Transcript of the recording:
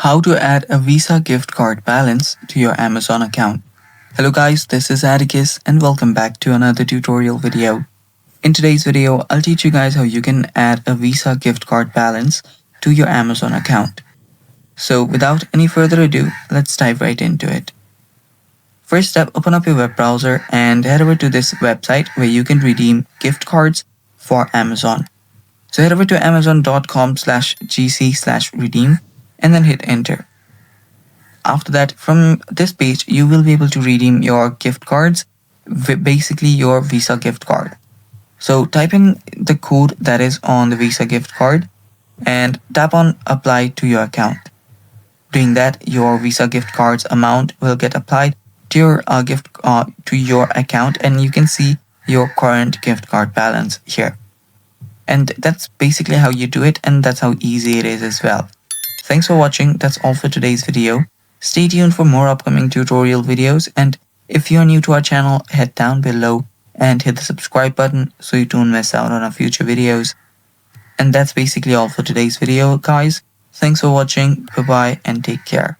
How to add a Visa gift card balance to your Amazon account. Hello guys, this is Atticus and welcome back to another tutorial video. In today's video, I'll teach you guys how you can add a Visa gift card balance to your Amazon account. So without any further ado, let's dive right into it. First step, open up your web browser and head over to this website where you can redeem gift cards for Amazon. So head over to amazon.com/gc/redeem and then hit enter. After that, from this page, you will be able to redeem your gift cards, basically your Visa gift card. So type in the code that is on the Visa gift card and tap on apply to your account. Doing that, your Visa gift card's amount will get applied to your to your account, and you can see your current gift card balance here. And that's basically how you do it, and that's how easy it is as well. Thanks for watching. That's all for today's video. Stay tuned for more upcoming tutorial videos, and if you're new to our channel, head down below and hit the subscribe button so you don't miss out on our future videos. And that's basically all for today's video, guys. Thanks for watching. Bye bye and take care.